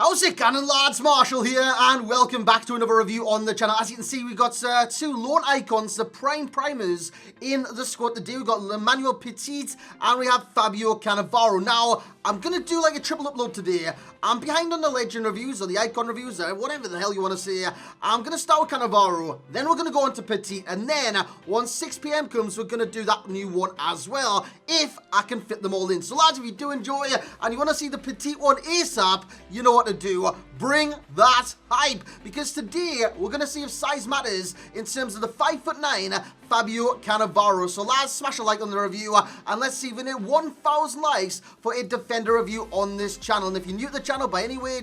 How's it going, lads? Marshall here, and welcome back to another review on the channel. As you can see, we've got two lone icons, the prime primers in the squad today. We've got Emmanuel Petit and we have Fabio Cannavaro. Now, I'm going to do like a triple upload today. I'm behind on the legend reviews or the icon reviews, whatever the hell you want to say. I'm going to start with Cannavaro, then we're going to go on to Petit, and then once 6 PM comes, we're going to do that new one as well, if I can fit them all in. So lads, if you do enjoy and you want to see the Petit one ASAP, you know what to do. Bring that hype, because today we're going to see if size matters in terms of the 5'9" Fabio Cannavaro. So lads, smash a like on the review, and let's see if we hit 1,000 likes for a defender review on this channel. And if you're new to the channel by any way,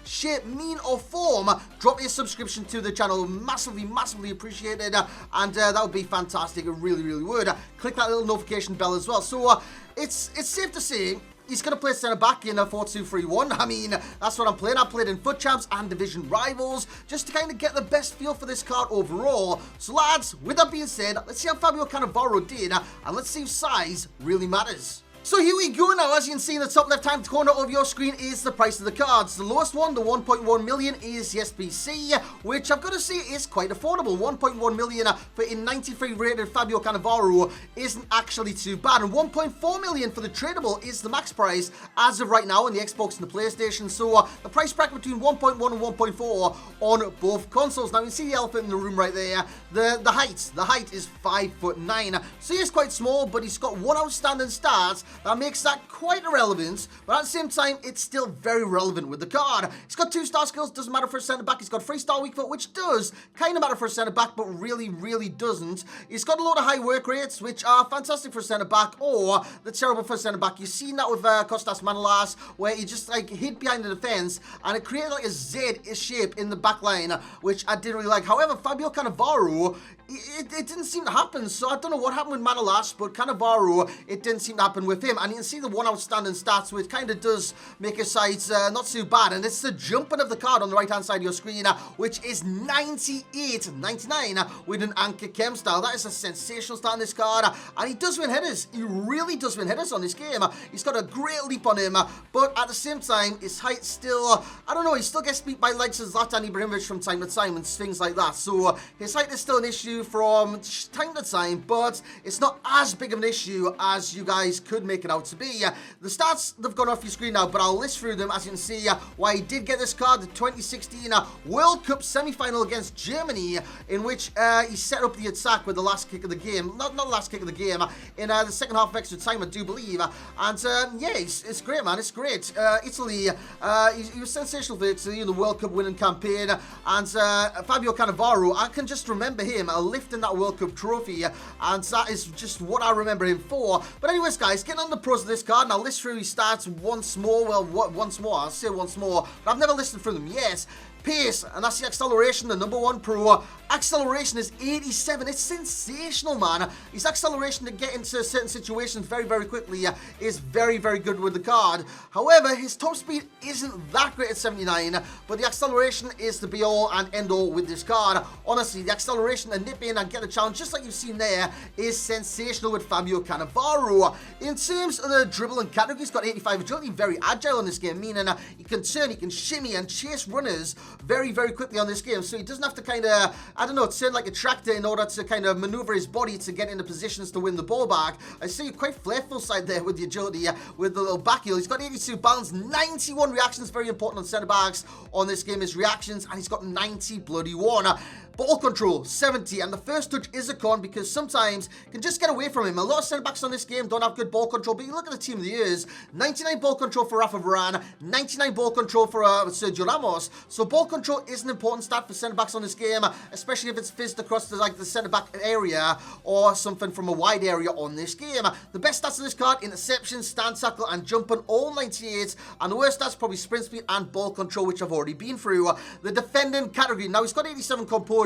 shape, mean or form, drop a subscription to the channel. Massively appreciated, and that would be fantastic. It really would. Click that little notification bell as well. So it's safe to say he's going to play centre back in a 4-2-3-1. I mean, that's what I'm playing. I played in FUT Champs and Division Rivals just to kind of get the best feel for this card overall. So lads, with that being said, let's see how Fabio Cannavaro did, and let's see if size really matters. So here we go now. As you can see in the top left hand corner of your screen is the price of the cards. The lowest one, the 1.1 million, is the SBC, which I've got to say is quite affordable. 1.1 million for a 93 rated Fabio Cannavaro isn't actually too bad. And 1.4 million for the tradable is the max price as of right now on the Xbox and the PlayStation. So the price bracket between 1.1 and 1.4 on both consoles. Now you can see the elephant in the room right there. The height is 5'9". So he is quite small, but he's got one outstanding stat that makes that quite irrelevant, but at the same time, it's still very relevant with the card. He's got 2-star skills, doesn't matter for a centre-back. He's got 3-star weak foot, which does kind of matter for a centre-back, but really doesn't. He's got a lot of high work rates, which are fantastic for a centre-back, or they're terrible for a centre-back. You've seen that with Kostas Manolas, where he just like hid behind the defence, and it created like a Z shape in the back line, which I didn't really like. However, Fabio Cannavaro, it didn't seem to happen, so I don't know what happened with Manolas, but Cannavaro, it didn't seem to happen with him. And you can see the one outstanding stats, which kind of does make his sides not too bad. And it's the jumping of the card on the right hand side of your screen, which is 98.99 with an anchor chem style. That is a sensational start on this card, and he does win headers. He really does win headers on this game. He's got a great leap on him, but at the same time, his height still, I don't know, he still gets beat by likes of Zlatan Ibrahimovic from time to time and things like that. So his height is still an issue from time to time, but it's not as big of an issue as you guys could make it out to be. The stats, they've gone off your screen now, but I'll list through them. As you can see, why he did get this card, the 2016 World Cup semi-final against Germany, in which he set up the attack with the last kick of the game. Not the last kick of the game, in the second half of extra time, I do believe. And yeah, it's great, man. It's great. Italy, he was sensational for Italy in the World Cup winning campaign. And Fabio Cannavaro, I can just remember him lifting that World Cup trophy, and that is just what I remember him for. But anyways, guys, getting on the pros of this card, and I'll list through his stats once more. Well, once more, I'll say once more, but I've never listed through them yet. Pace, and that's the acceleration, the number one pro. Acceleration is 87. It's sensational, man. His acceleration to get into certain situations very quickly is very good with the card. However, his top speed isn't that great at 79, but the acceleration is the be all and end all with this card. Honestly, the acceleration to nip in and get the challenge, just like you've seen there, is sensational with Fabio Cannavaro. In terms of the dribbling category, he's got 85 agility, very agile in this game, meaning he can turn, he can shimmy and chase runners very quickly on this game, so he doesn't have to kind of, I don't know, turn like a tractor in order to kind of maneuver his body to get into positions to win the ball back. I see quite flairful side there with the agility, with the little back heel. He's got 82 balance, 91 reactions, very important on centre backs on this game is reactions, and he's got 90 bloody one. Ball control, 70, and the first touch is a con because sometimes you can just get away from him. A lot of centre-backs on this game don't have good ball control, but you look at the team of the years, 99 ball control for Rafa Varane, 99 ball control for Sergio Ramos, so ball control is an important stat for centre-backs on this game, especially if it's fizzed across the, like, the centre-back area or something from a wide area on this game. The best stats of this card, interception, stand tackle, and jumping, all 98, and the worst stats probably sprint speed and ball control, which I've already been through. The defending category, now he's got 87 composure,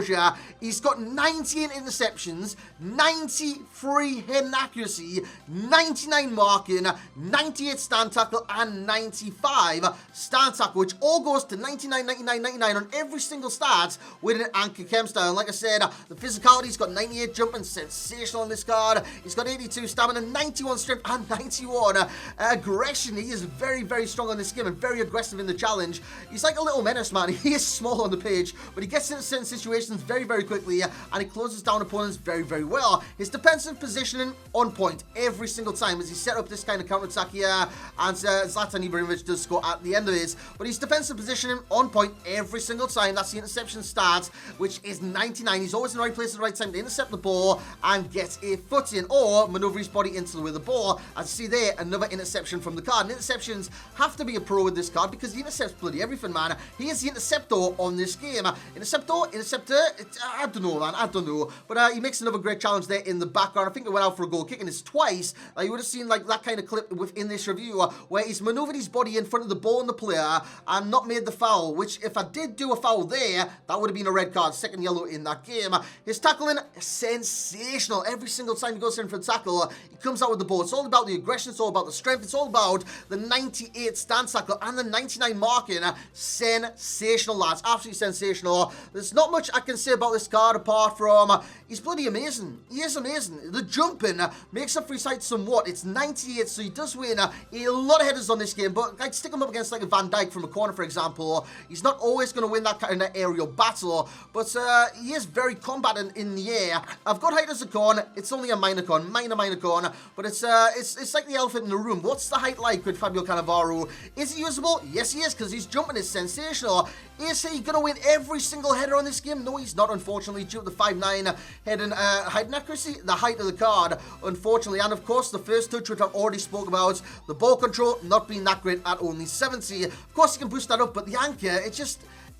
he's got 19 interceptions, 93 hidden accuracy, 99 marking, 98 stand tackle, and 95 stand tackle, which all goes to 99, 99, 99 on every single stat with an anchor chem style. And like I said, the physicality's got 98 jumping, sensational on this card. He's got 82 stamina, 91 strength, and 91 aggression. He is very, very strong on this game and very aggressive in the challenge. He's like a little menace, man. He is small on the page, but he gets into certain situations very, very quickly, and he closes down opponents very, very well. His defensive positioning on point every single time as he set up this kind of counter-attack here, and Zlatan Ibrahimovic does score at the end of it. But his defensive positioning on point every single time. That's the interception stat, which is 99. He's always in the right place at the right time to intercept the ball and get a foot in, or maneuver his body into with the ball. As you see there, another interception from the card. And interceptions have to be a pro with this card because he intercepts bloody everything, man. He is the interceptor on this game. Interceptor, I don't know, man. I don't know. But he makes another great challenge there in the background. I think it went out for a goal kick, and it's twice. You would have seen like that kind of clip within this review where he's maneuvered his body in front of the ball and the player and not made the foul, which if I did do a foul there, that would have been a red card, second yellow in that game. His tackling, sensational. Every single time he goes in for a tackle, he comes out with the ball. It's all about the aggression, it's all about the strength, it's all about the 98 stance tackle and the 99 marking. Sensational, lads. Absolutely sensational. There's not much I can say about this card apart from he's bloody amazing. He is amazing. The jumping makes up for his height somewhat. It's 98, so he does win a lot of headers on this game, but I'd stick him up against like a Van Dijk from a corner, for example. He's not always going to win that kind of aerial battle, but he is very combatant in the air. I've got height as a con. It's only a minor con, minor con, but it's like the elephant in the room. What's the height like with Fabio Cannavaro? Is he usable? Yes, he is, because his jumping is sensational. Is he going to win every single header on this game? No, he's not, unfortunately, due to the 5'9" head and height and accuracy, the height of the card, unfortunately. And, of course, the first touch, which I've already spoke about, the ball control not being that great at only 70. Of course, you can boost that up, but the anchor,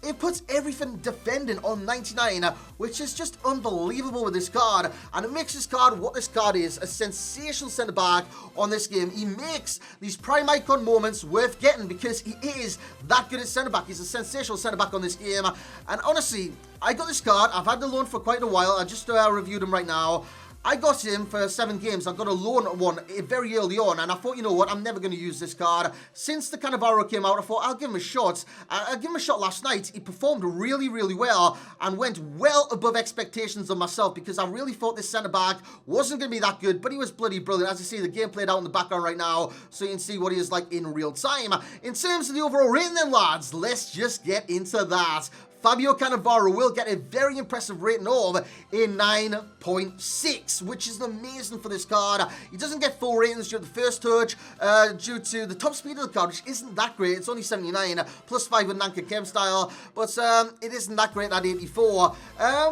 it puts everything defending on 99, which is just unbelievable with this card. And it makes this card what this card is, a sensational centre-back on this game. He makes these prime icon moments worth getting because he is that good at centre-back. He's a sensational centre-back on this game. And honestly, I got this card. I've had the loan for quite a while. I just reviewed him right now. I got him for 7 games. I got a loan one very early on, and I thought, you know what, I'm never going to use this card. Since the Cannavaro came out, I thought, I'll give him a shot. I gave him a shot last night. He performed really, really well and went well above expectations of myself because I really thought this centre-back wasn't going to be that good, but he was bloody brilliant. As you see, the game played out in the background right now, so you can see what he is like in real time. In terms of the overall rating then, lads, let's just get into that. Fabio Cannavaro will get a very impressive rating of a 9.6, which is amazing for this card. He doesn't get full ratings due to the first touch, due to the top speed of the card, which isn't that great. It's only 79, plus 5 with Nanka Chem style, but it isn't that great at 84.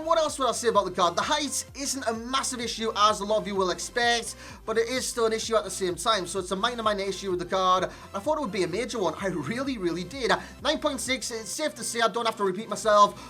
What else would I say about the card? The height isn't a massive issue, as a lot of you will expect, but it is still an issue at the same time, so it's a minor issue with the card. I thought it would be a major one. I really, really did. 9.6, it's safe to say, I don't have to repeat myself,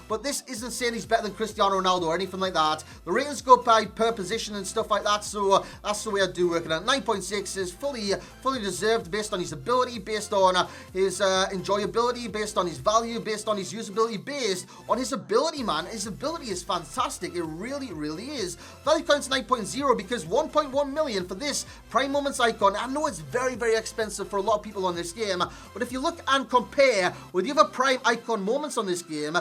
but this isn't saying he's better than Cristiano Ronaldo or anything like that. The ratings go by per position and stuff like that, so that's the way I do work it out. 9.6 is fully deserved based on his ability, based on his enjoyability, based on his value, based on his usability, based on his ability, man. His ability is fantastic. It really, really is. Value counts 9.0 because 1.1 million for this Prime Moments icon. I know it's very, very expensive for a lot of people on this game, but if you look and compare with the other Prime icon moments on this game,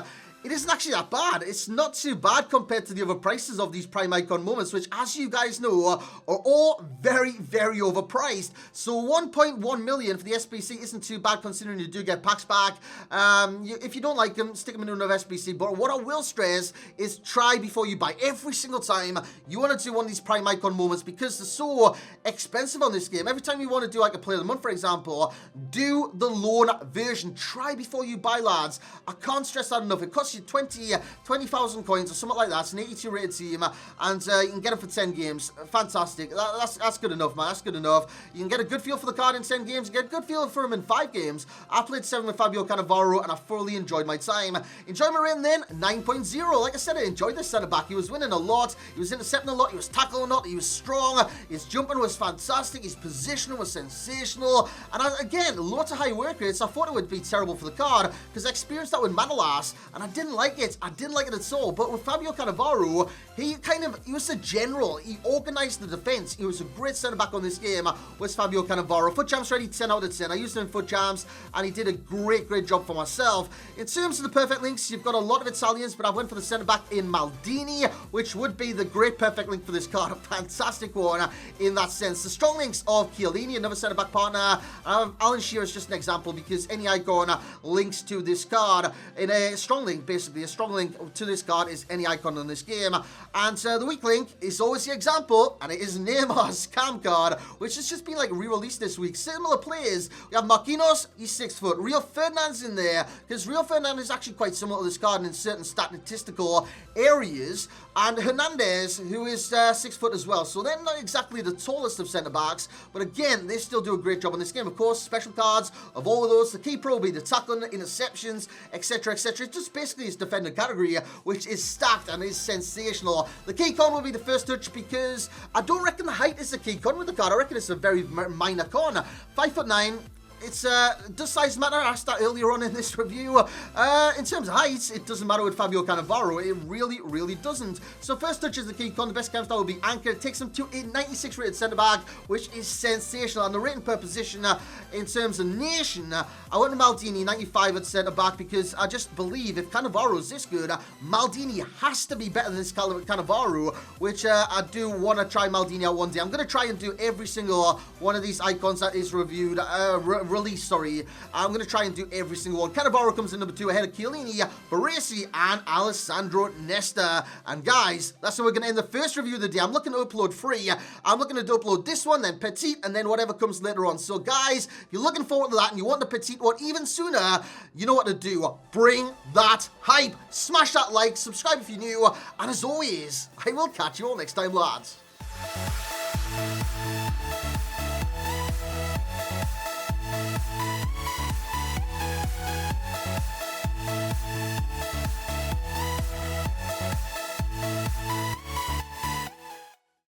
it isn't actually that bad. It's not too bad compared to the other prices of these Prime Icon moments, which, as you guys know, are all very, very overpriced. So 1.1 million for the SBC isn't too bad considering you do get packs back. If you don't like them, stick them into another SBC. But what I will stress is try before you buy. Every single time you want to do one of these Prime Icon moments because they're so expensive on this game. Every time you want to do like a Player of the Month, for example, do the loan version. Try before you buy, lads. I can't stress that enough. It costs you 20,000 coins or something like that. It's an 82 rated team, and you can get it for 10 games. Fantastic. That's good enough, man. That's good enough. You can get a good feel for the card in 10 games. You get a good feel for him in 5 games. I played 7 with Fabio Cannavaro, and I thoroughly enjoyed my time. Enjoyment rating then, 9.0. Like I said, I enjoyed this centre-back. He was winning a lot. He was intercepting a lot. He was tackling a lot. He was strong. His jumping was fantastic. His positioning was sensational. And again, lots of high work rates. I thought it would be terrible for the card, because I experienced that with Manolas, and I did didn't like it. I didn't like it at all. But with Fabio Cannavaro, he was a general. He organized the defense. He was a great centre-back on this game, was Fabio Cannavaro. Foot champs ready, 10 out of 10. I used him in foot champs, and he did a great job for myself. In terms of the perfect links, you've got a lot of Italians, but I went for the centre-back in Maldini, which would be the great perfect link for this card. A fantastic one in that sense. The strong links of Chiellini, another centre-back partner. Alan Shearer is just an example because any icon links to this card. In a strong link, basically, a strong link to this card is any icon in this game. And the weak link is always the example, and it is Neymar's cam card, which has just been like re-released this week. Similar players. We have Marquinhos, he's 6 foot. Rio Ferdinand's in there, because Rio Ferdinand is actually quite similar to this card in certain statistical areas. And Hernandez, who is 6 foot as well. So they're not exactly the tallest of centre-backs, but again, they still do a great job in this game. Of course, special cards of all of those. The key pro will be the tackling, interceptions, etc., etc. It's just basically his defender category, which is stacked and is sensational. The key con will be the first touch, because I don't reckon the height is the key con with the card. I reckon it's a very minor con. 5'9". Does size matter? I asked that earlier on in this review. In terms of height, it doesn't matter with Fabio Cannavaro. It really doesn't. So first touch is the key con. The best cam style will be Anchor. It takes him to a 96 rated centre-back, which is sensational. And the rating per position in terms of nation, I went to Maldini, 95 at centre-back, because I just believe if Cannavaro is this good, Maldini has to be better than this Cannavaro, which I do want to try Maldini out one day. I'm going to try and do every single one of these icons that is reviewed, release, sorry. I'm going to try and do every single one. Cannavaro comes in number 2 ahead of Chiellini, Baresi, and Alessandro Nesta. And guys, that's how we're going to end the first review of the day. I'm looking to upload 3. I'm looking to upload this one, then Petite, and then whatever comes later on. So guys, if you're looking forward to that and you want the Petite one even sooner, you know what to do. Bring that hype. Smash that like, subscribe if you're new, and as always, I will catch you all next time, lads.